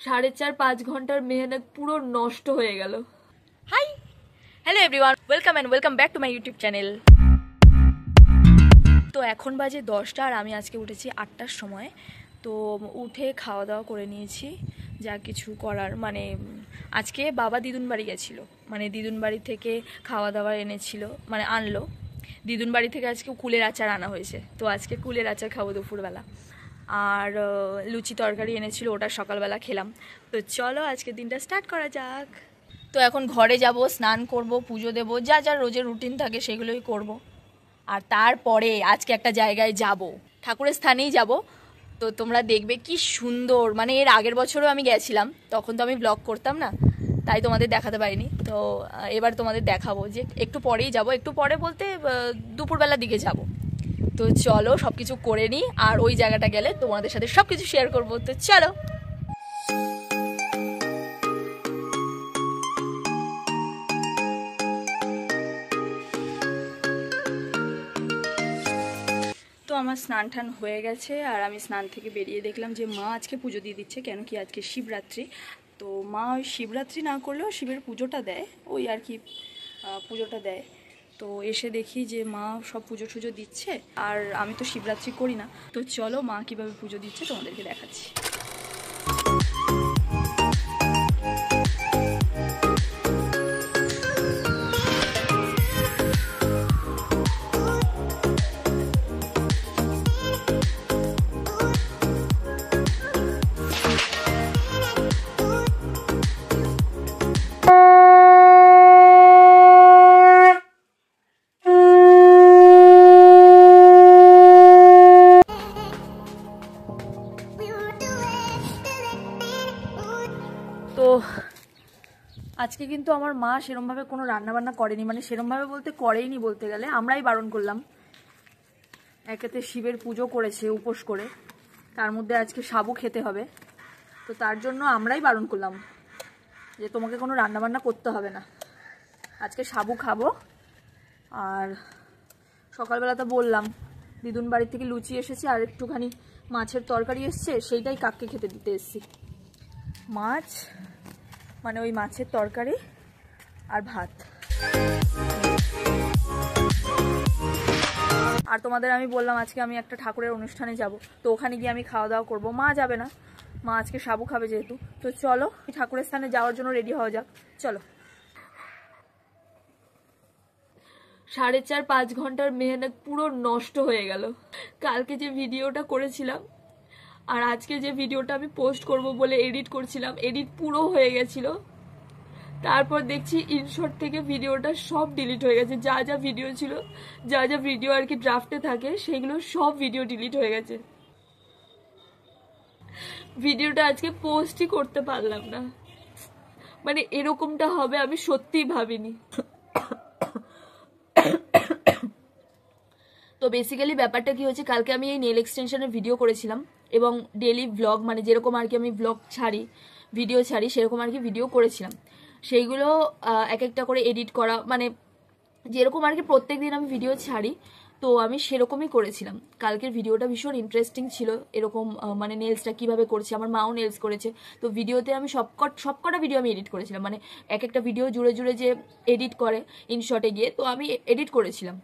4.5-5 ঘন্টার মেহনত পুরো নষ্ট হয়ে গেল। Hi hello everyone, welcome and welcome back to my YouTube channel. তো এখন বাজে 10টা আর আমি আজকে উঠেছি 8টার সময়। তো উঠে খাওয়া দাওয়া করে নিয়েছি, যা কিছু করার। মানে আজকে বাবা দিদুন বাড়ি গেছিলো, মানে দিদুন বাড়ি থেকে খাওয়া দাওয়া এনেছিল, মানে আনলো। দিদুন বাড়ি থেকে আজকে কুলের আচার আনা হয়েছে, তো আজকে কুলের আচার খাবো দুপুরবেলা। আর লুচি তরকারি এনেছিল, ওটা সকালবেলা খেলাম। তো চলো আজকের দিনটা স্টার্ট করা যাক। তো এখন ঘরে যাব, স্নান করব, পুজো দেব, যা যা রোজের রুটিন থাকে সেগুলোই করব। আর তারপরে আজকে একটা জায়গায় যাব, ঠাকুরের স্থানেই যাব। তো তোমরা দেখবে কি সুন্দর, মানে এর আগের বছরও আমি গেছিলাম, তখন তো আমি ব্লগ করতাম না, তাই তোমাদের দেখাতে পারিনি। তো এবার তোমাদের দেখাবো যে একটু পরেই যাব, একটু পরে বলতে দুপুরবেলার দিকে যাব। তো চলো সব কিছু করে নিই, আর ওই জায়গাটা গেলে তোমাদের সাথে সব কিছু শেয়ার করবো। তো চলো। তো আমার স্নান টান হয়ে গেছে, আর আমি স্নান থেকে বেরিয়ে দেখলাম যে মা আজকে পুজো দিয়ে দিচ্ছে, কেন কি আজকে শিবরাত্রি। তো মা ওই শিবরাত্রি না করলেও শিবের পুজোটা দেয়, ওই আর কি পুজোটা দেয়। তো এসে দেখি যে মা সব পুজো টুজো দিচ্ছে, আর আমি তো শিবরাত্রি করি না। তো চলো মা কীভাবে পুজো দিচ্ছে তোমাদেরকে দেখাচ্ছি। তো আজকে কিন্তু আমার মা সেরমভাবে কোনো রান্নাবান্না করেনি, মানে সেরমভাবে বলতে করেইনি, বলতে গেলে আমরাই বারণ করলাম। একেতে শিবের পুজো করেছে উপোস করে, তার মধ্যে আজকে সাবু খেতে হবে, তো তার জন্য আমরাই বারণ করলাম যে তোমাকে কোনো রান্নাবান্না করতে হবে না, আজকে সাবু খাবো। আর সকালবেলা তো বললাম দিদুন বাড়ি থেকে লুচি এসেছে, আর একটুখানি মাছের তরকারি এসছে, সেইটাই কাককে খেতে দিতে এসছি। মাছ মানে ওই মাছের তরকারি আর ভাত। আর তোমাদের আমি বললাম আজকে আমি একটা ঠাকুরের অনুষ্ঠানে যাব, তো ওখানে গিয়ে আমি খাওয়া দাওয়া করবো। মা যাবে না, মা আজকে সাবু খাবে যেহেতু। তো চলো ঠাকুরের স্থানে যাওয়ার জন্য রেডি হওয়া যাক, চলো। 4.5-5 ঘন্টার মেহনত পুরো নষ্ট হয়ে গেল। কালকে যে ভিডিওটা করেছিলাম আর আজকে যে ভিডিওটা আমি পোস্ট করব বলে এডিট করছিলাম, এডিট পুরো হয়ে গেছিল। তারপর দেখছি ইনশট থেকে ভিডিওটা সব ডিলিট হয়ে গেছে, যা যা ভিডিও ছিল, যা যা ভিডিও আর কি ড্রাফটে থাকে, সেগুলো সব ভিডিও ডিলিট হয়ে গেছে। ভিডিওটা আজকে পোস্টই করতে পারলাম না, মানে এরকমটা হবে আমি সত্যিই ভাবিনি। তো বেসিক্যালি ব্যাপারটা কি হয়েছে, কালকে আমি এই নেল এক্সটেনশনের ভিডিও করেছিলাম, এবং ডেলি ব্লগ, মানে যেরকম আর কি আমি ব্লগ ছাড়ি, ভিডিও ছাড়ি, সেরকম আর কি ভিডিও করেছিলাম। সেইগুলো এক একটা করে এডিট করা, মানে যেরকম আর কি প্রত্যেক দিন আমি ভিডিও ছাড়ি, তো আমি সেরকমই করেছিলাম। কালকের ভিডিওটা ভীষণ ইন্টারেস্টিং ছিল, এরকম মানে নেলসটা কিভাবে করছে, আমার মাও নেলস করেছে। তো ভিডিওতে আমি সবকটা ভিডিও আমি এডিট করেছিলাম, মানে এক একটা ভিডিও জুড়ে জুড়ে যে এডিট করে ইনশটে গিয়ে, তো আমি এডিট করেছিলাম।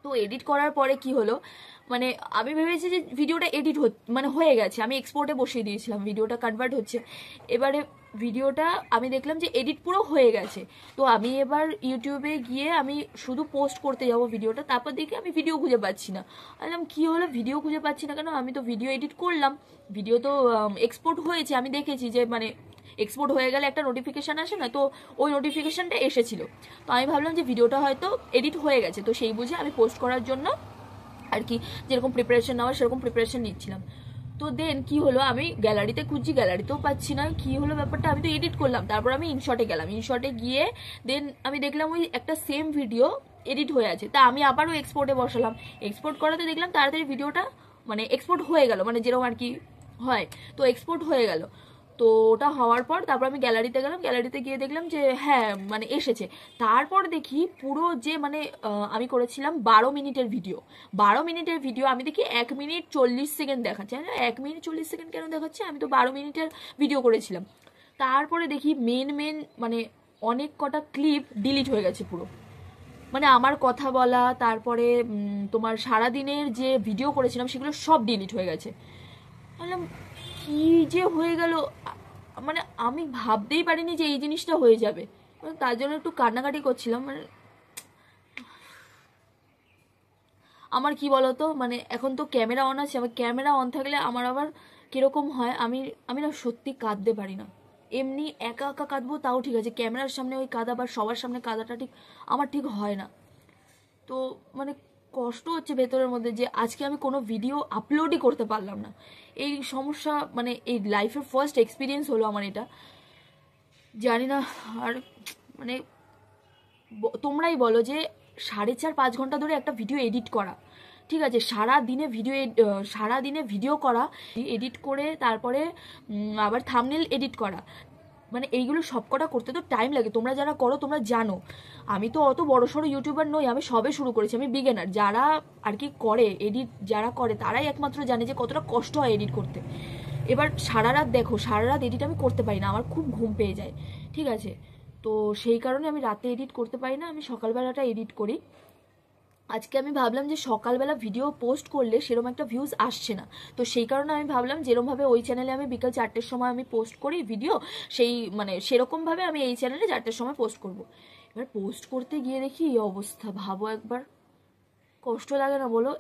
তো এডিট করার পরে কি হলো, মানে আমি ভেবেছি যে ভিডিওটা এডিট মানে হয়ে গেছে, আমি এক্সপোর্টে বসিয়ে দিয়েছিলাম, ভিডিওটা কনভার্ট হচ্ছে। এবারে ভিডিওটা আমি দেখলাম যে এডিট পুরো হয়ে গেছে। তো আমি এবার ইউটিউবে গিয়ে আমি শুধু পোস্ট করতে যাব ভিডিওটা, তারপর দেখি আমি ভিডিও খুঁজে পাচ্ছি না। বললাম কি হলো, ভিডিও খুঁজে পাচ্ছি না কেন, আমি তো ভিডিও এডিট করলাম, ভিডিও তো এক্সপোর্ট হয়েছে, আমি দেখেছি যে মানে এক্সপোর্ট হয়ে গেলে একটা নোটিফিকেশান আসে না, তো ওই নোটিফিকেশানটা এসেছিল। তো আমি ভাবলাম যে ভিডিওটা হয়তো এডিট হয়ে গেছে, তো সেই বুঝে আমি পোস্ট করার জন্য আর কি যেরকম প্রিপারেশন নেওয়ার সেরকম প্রিপারেশন নিচ্ছিলাম। তো দেন কি হলো, আমি গ্যালারিতে খুঁজছি, গ্যালারিতেও পাচ্ছি না, কি হলো ব্যাপারটা, আমি তো এডিট করলাম। তারপর আমি ইনশটে গেলাম, ইনশটে গিয়ে দেন আমি দেখলাম ওই একটা সেম ভিডিও এডিট হয়ে আছে। তা আমি আবারও এক্সপোর্টে বসালাম, এক্সপোর্ট করাতে দেখলাম তাড়াতাড়ি ভিডিওটা মানে এক্সপোর্ট হয়ে গেল, মানে যেরকম আর কি হয়, তো এক্সপোর্ট হয়ে গেল। তো ওটা হওয়ার পর তারপর আমি গ্যালারিতে গেলাম, গ্যালারিতে গিয়ে দেখলাম যে হ্যাঁ মানে এসেছে। তারপর দেখি পুরো যে মানে আমি করেছিলাম 12 মিনিটের ভিডিও, 12 মিনিটের ভিডিও আমি দেখি 1 মিনিট 40 সেকেন্ড দেখাচ্ছে। 1 মিনিট 40 সেকেন্ড কেন দেখাচ্ছে, আমি তো 12 মিনিটের ভিডিও করেছিলাম। তারপরে দেখি মেন মানে অনেক কটা ক্লিপ ডিলিট হয়ে গেছে পুরো, মানে আমার কথা বলা, তারপরে তোমার সারাদিনের যে ভিডিও করেছিলাম সেগুলো সব ডিলিট হয়ে গেছে। বললাম কি যে হয়ে গেল, মানে আমি ভাবতেই পারিনি যে এই জিনিসটা হয়ে যাবে। মানে তার জন্য একটু কান্নাকাটি করছিলাম। মানে আমার কি বলতো, মানে এখন তো ক্যামেরা অন আছে, আমার ক্যামেরা অন থাকলে আমার আবার কিরকম হয়, আমি না সত্যি কাঁদতে পারি না। এমনি একা একা কাঁদবো তাও ঠিক আছে, ক্যামেরার সামনে ওই কাঁদা বা সবার সামনে কাঁদাটা ঠিক আমার ঠিক হয় না। তো মানে কষ্ট হচ্ছে ভেতরের মধ্যে যে আজকে আমি কোনো ভিডিও আপলোডই করতে পারলাম না। এই সমস্যা মানে এই লাইফের ফার্স্ট এক্সপিরিয়েন্স হলো আমার এটা, জানি না। আর মানে তোমরাই বলো যে 4.5-5 ঘন্টা ধরে একটা ভিডিও এডিট করা, ঠিক আছে, সারা দিনে ভিডিও করা, এডিট করে তারপরে আবার থাম্বনেল এডিট করা, মানে এইগুলো সবকটা করতে তো টাইম লাগে। তোমরা যারা করো তোমরা জানো, আমি তো অত বড়সড় ইউটিউবার নই, আমি সবে শুরু করেছি, আমি বিগিনার। যারা আর কি করে এডিট, যারা করে তারাই একমাত্র জানে যে কতটা কষ্ট হয় এডিট করতে। এবার সারা রাত দেখো, সারা রাত এডিট আমি করতে পারি না, আমার খুব ঘুম পেয়ে যায়, ঠিক আছে। তো সেই কারণে আমি রাতে এডিট করতে পারি না, আমি সকালবেলাটা এডিট করি। আজকে আমি ভাবলাম যে সকালবেলা ভিডিও পোস্ট করলে সেরকম একটা ভিউজ আসছে না, তো সেই কারণে আমি ভাবলাম যেরকমভাবে ওই চ্যানেলে আমি বিকাল 4টের সময় আমি পোস্ট করি ভিডিও, সেই মানে সেরকমভাবে আমি এই চ্যানেলে 4টের সময় পোস্ট করব। এবার পোস্ট করতে গিয়ে দেখি এই অবস্থা, ভাবো একবার, কষ্ট লাগে না বলো?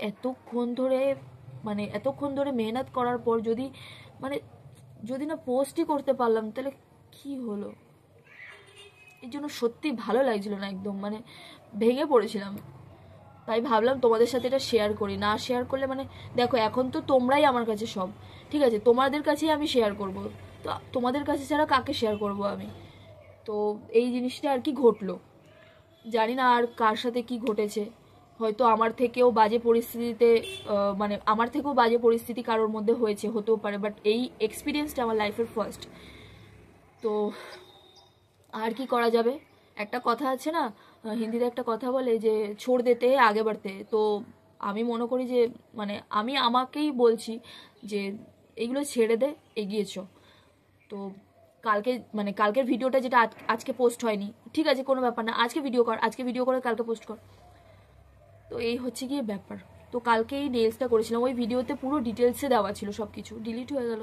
এতক্ষণ ধরে মেহনত করার পর যদি না পোস্টই করতে পারলাম তাহলে কি হলো? এই জন্য সত্যি ভালো লাগছিল না, একদম মানে ভেঙে পড়েছিলাম। তাই ভাবলাম তোমাদের সাথে এটা শেয়ার করি, না শেয়ার করলে মানে দেখো এখন তো তোমরাই আমার কাছে সব, ঠিক আছে, তোমাদের কাছেই আমি শেয়ার করব, তো তোমাদের কাছে ছাড়া কাকে শেয়ার করব আমি? তো এই জিনিসটা আর কি ঘটলো, জানি না আর কার সাথে কি ঘটেছে। হয়তো আমার থেকেও বাজে পরিস্থিতি কারোর মধ্যে হতেও পারে, বাট এই এক্সপিরিয়েন্সটা আমার লাইফের ফার্স্ট। তো আর কি করা যাবে? একটা কথা আছে না, হিন্দিতে একটা কথা বলে যে ছোড় দিতে আগে বাড়তে। তো আমি মনে করি যে মানে আমি আমাকেই বলছি যে এগুলো ছেড়ে দে, এগিয়ে চ। তো কালকের ভিডিওটা যেটা আজকে পোস্ট হয়নি, ঠিক আছে কোনো ব্যাপার না, আজকে ভিডিও করে কালকে পোস্ট কর। তো এই হচ্ছে গিয়ে ব্যাপার। তো কালকে এই নেলসটা করেছিলাম, ওই ভিডিওতে পুরো ডিটেলসে দেওয়া ছিল, সব কিছু ডিলিট হয়ে গেল।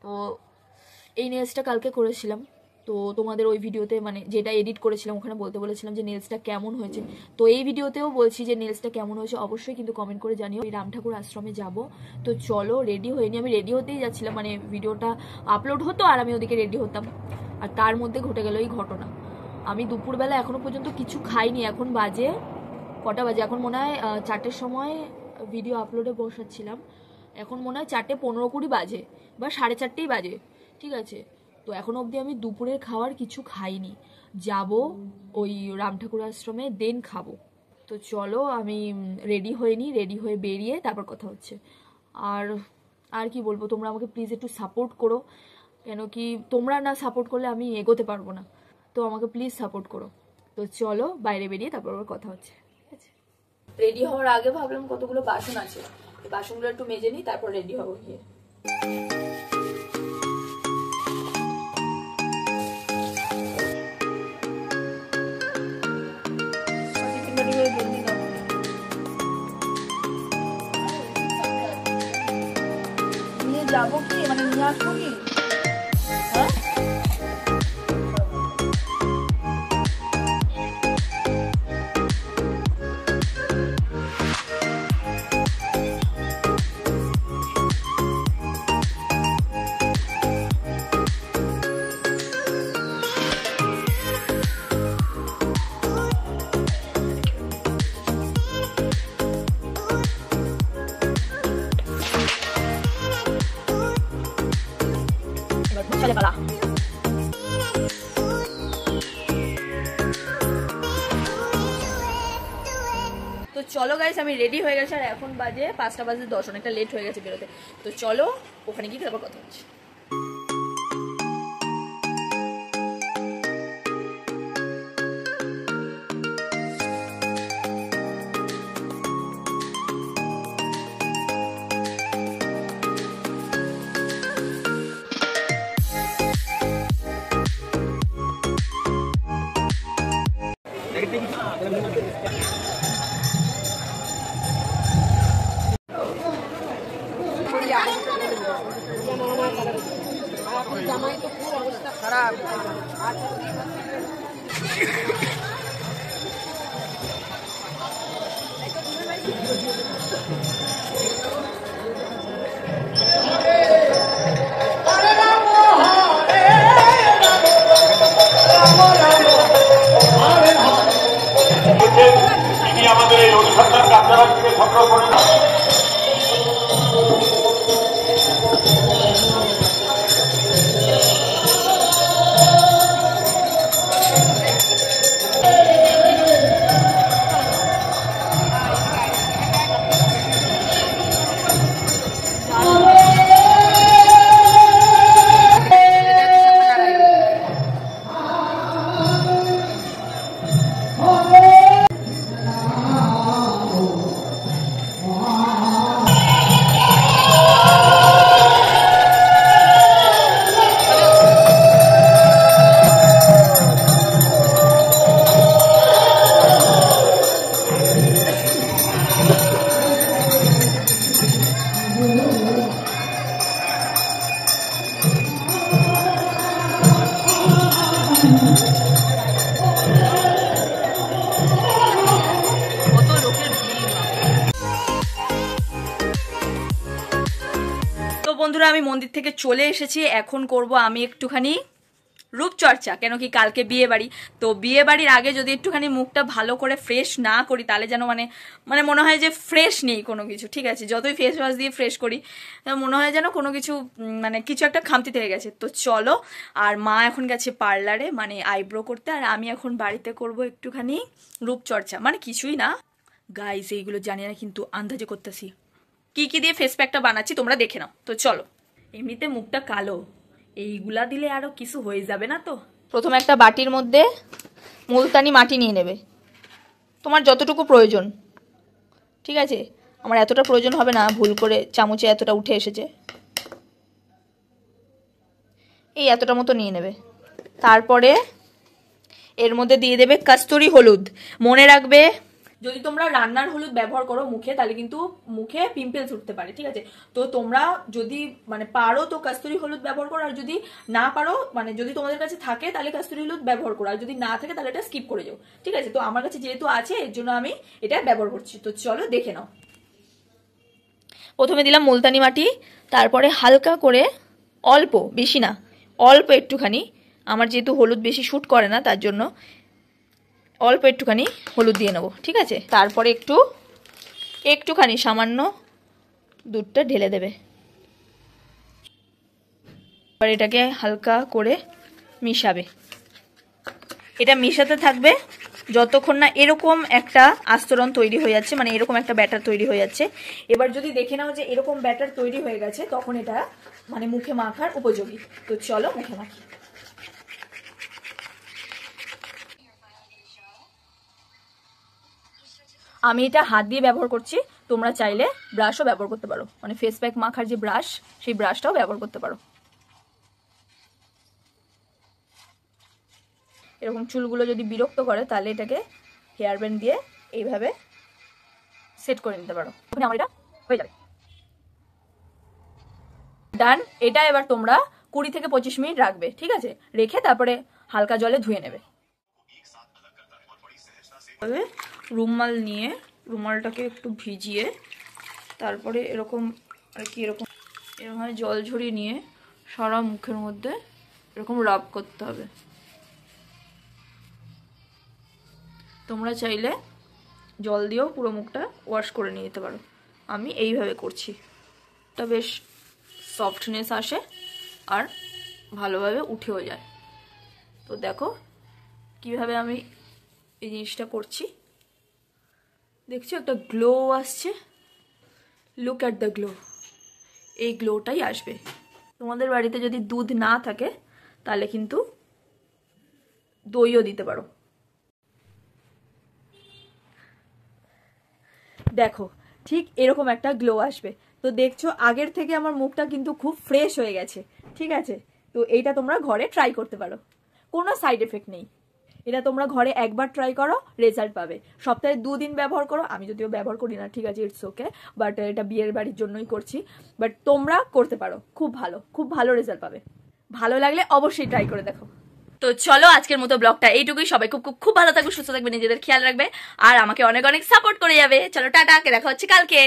তো এই নেলসটা কালকে করেছিলাম। তো তোমাদের ওই ভিডিওতে মানে যেটা এডিট করেছিলাম ওখানে বলতে বলেছিলাম যে নেলসটা কেমন হয়েছে। তো এই ভিডিওতেও বলছি যে নেলসটা কেমন হয়েছে অবশ্যই কিন্তু কমেন্ট করে জানিও। এই রাম ঠাকুর আশ্রমে যাব, তো চলো রেডি হয়ে নি। আমি রেডি হতেই যাচ্ছিলাম, মানে ভিডিওটা আপলোড হতো আর আমি ওদিকে রেডি হতাম, আর তার মধ্যে ঘটে গেল এই ঘটনা। আমি দুপুরবেলা এখনো পর্যন্ত কিছু খাইনি, এখন বাজে কটা বাজে, এখন মনে হয় 4টের সময় ভিডিও আপলোডে বসাচ্ছিলাম, এখন মনে হয় 4:15-20 বাজে বা 4:30 বাজে, ঠিক আছে। তো এখনো অবধি আমি দুপুরের খাওয়ার কিছু খাইনি, যাব ওই রাম ঠাকুর আশ্রমে দেন খাবো। তো চলো আমি রেডি হয়ে বেরিয়ে তারপর কথা হচ্ছে। আর কি বলবো, তোমরা আমাকে প্লিজ একটু সাপোর্ট করো, কেন কি তোমরা না সাপোর্ট করলে আমি এগোতে পারবো না, তো আমাকে প্লিজ সাপোর্ট করো। তো চলো বাইরে বেরিয়ে তারপর কথা হচ্ছে, ঠিক আছে। রেডি হওয়ার আগে ভাবলাম কতগুলো বাসন আছে, এই বাসনগুলো একটু মেজে নিই, তারপর রেডি হবো গিয়ে। নিয়ে যাবো কি, মানে নিয়ে আসবো কি? হ্যাঁ চলে পালা। তো চলো গাইস, আমি রেডি হয়ে গেছি, আর এখন বাজে 5টা বাজে 10, অনেকটা লেট হয়ে গেছে বেরোতে। তো চলো ওখানে গিয়ে তারপর কথা হচ্ছে। জামাই তো খুব অবস্থা খারাপ। আমাদের এই অনুসন্ধান কার্যালয় থেকে সংগ্রহ করে বন্ধুরা আমি মন্দির থেকে চলে এসেছি। এখন করব আমি একটুখানি রূপচর্চা, কেন কি কালকে বিয়ে বাড়ি। তো বিয়ে বাড়ির আগে যদি একটুখানি মুখটা ভালো করে ফ্রেশ না করি তাহলে যেন মানে মনে হয় যে ফ্রেশ নেই কোনো কিছু। ঠিক আছে, যতই ফেস ওয়াশ দিয়ে ফ্রেশ করি মনে হয় যেন কোনো কিছু মানে কিছু একটা খামতি থেকে গেছে। তো চলো, আর মা এখন গেছে পার্লারে মানে আইব্রো করতে, আর আমি এখন বাড়িতে করব একটুখানি রূপচর্চা, মানে কিছুই না গাইস, এইগুলো জানি না কিন্তু আন্দাজে করতেছি কি কি দিয়ে ফেস প্যাকটা বানাচ্ছি, তোমরা দেখে নাও। তো চলো, এমনিতে মুখটা কালো, এইগুলা দিলে আরো কিছু হয়ে যাবে না। তো প্রথমে একটা বাটির মধ্যে মুলতানি মাটি নিয়ে নেবে, তোমার যতটুকু প্রয়োজন। ঠিক আছে, আমার এতটা প্রয়োজন হবে না, ভুল করে চামচে এতটা উঠে এসেছে, এই এতটা মতো নিয়ে নেবে। তারপরে এর মধ্যে দিয়ে দেবে কস্তুরি হলুদ। মনে রাখবে, যদি তোমরা রান্নার হলুদ ব্যবহার করো মুখে, তাহলে কিন্তু মুখে পিম্পলস উঠতে পারে। ঠিক আছে, তো তোমরা যদি মানে পারো তো কস্তুরি হলুদ ব্যবহার করো, আর যদি না পারো মানে যদি তোমাদের কাছে থাকে তাহলে কস্তুরি হলুদ ব্যবহার করো, আর যদি না থাকে তাহলে এটা স্কিপ করে যাও। ঠিক আছে, তো আমার কাছে যেহেতু আছে এর জন্য আমি এটা ব্যবহার করছি। তো চলো দেখে নাও। প্রথমে দিলাম মুলতানি মাটি, তারপরে হালকা করে অল্প, বেশি না, অল্প একটুখানি, আমার যেহেতু হলুদ বেশি শ্যুট করে না তার জন্য অল্প একটুখানি হলুদ দিয়ে নেবো। ঠিক আছে, তারপরে একটুখানি সামান্য দুধটা ঢেলে দেবে। এবার এটাকে হালকা করে মিশাবে। এটা মিশাতে থাকবে যতক্ষণ না এরকম একটা আস্তরণ তৈরি হয়ে যাচ্ছে, মানে এরকম একটা ব্যাটার তৈরি হয়ে যাচ্ছে। এবার যদি দেখে নাও যে এরকম ব্যাটার তৈরি হয়ে গেছে, তখন এটা মানে মুখে মাখার উপযোগী। তো চলো মুখে মাখি। আমি এটা হাত দিয়ে ব্যবহার করছি, তোমরা চাইলে ব্রাশও ব্যবহার করতে পারো, মানে ফেস প্যাক মাখার যে ব্রাশ সেই ব্রাশটাও ব্যবহার করতে পারো। এরকম চুলগুলো যদি বিরক্ত করে তাহলে এটাকে হেয়ার ব্যান্ড দিয়ে এইভাবে সেট করে নিতে পারো, ওখানে আমার এটা হয়ে যাবে। ডান। এটা এবার তোমরা 20 থেকে 25 মিনিট রাখবে। ঠিক আছে, রেখে তারপরে হালকা জলে ধুয়ে নেবে। রুমাল নিয়ে রুমালটাকে একটু ভিজিয়ে তারপরে এরকম আর কি এরকম জল ঝরিয়ে নিয়ে সারা মুখের মধ্যে এরকম রাব করতে হবে। তোমরা চাইলে জল দিয়েও পুরো মুখটা ওয়াশ করে নিয়ে যেতে পারো, আমি এইভাবে করছি। এটা বেশ সফটনেস আসে আর ভালোভাবে উঠেও যায়। তো দেখো কিভাবে আমি এই জিনিসটা করছি, দেখছো একটা গ্লো আসছে, লুক অ্যাট দ্য গ্লো। এই গ্লোটাই আসবে। তোমাদের বাড়িতে যদি দুধ না থাকে তাহলে কিন্তু দইও দিতে পারো। দেখো ঠিক এরকম একটা গ্লো আসবে। তো দেখছো আগের থেকে আমার মুখটা কিন্তু খুব ফ্রেশ হয়ে গেছে। ঠিক আছে, তো এইটা তোমরা ঘরে ট্রাই করতে পারো, কোনো সাইড এফেক্ট নেই। এটা তোমরা ঘরে একবার ট্রাই করো, রেজাল্ট পাবে। সপ্তাহে 2 দিন ব্যবহার করো, আমি যদিও ব্যবহার করি না, ঠিক আছে, ইটস ওকে, বাট এটা বিয়ের বাড়ির জন্যই করছি। বাট তোমরা করতে পারো, খুব ভালো রেজাল্ট পাবে। ভালো লাগলে অবশ্যই ট্রাই করে দেখো। তো চলো আজকের মতো ব্লগটা এইটুকুই। সবাই খুব ভালো থাকবে, সুস্থ থাকবে, নিজেদের খেয়াল রাখবে, আর আমাকে অনেক অনেক সাপোর্ট করে যাবে। চলো টাটা, দেখা হচ্ছে কালকে।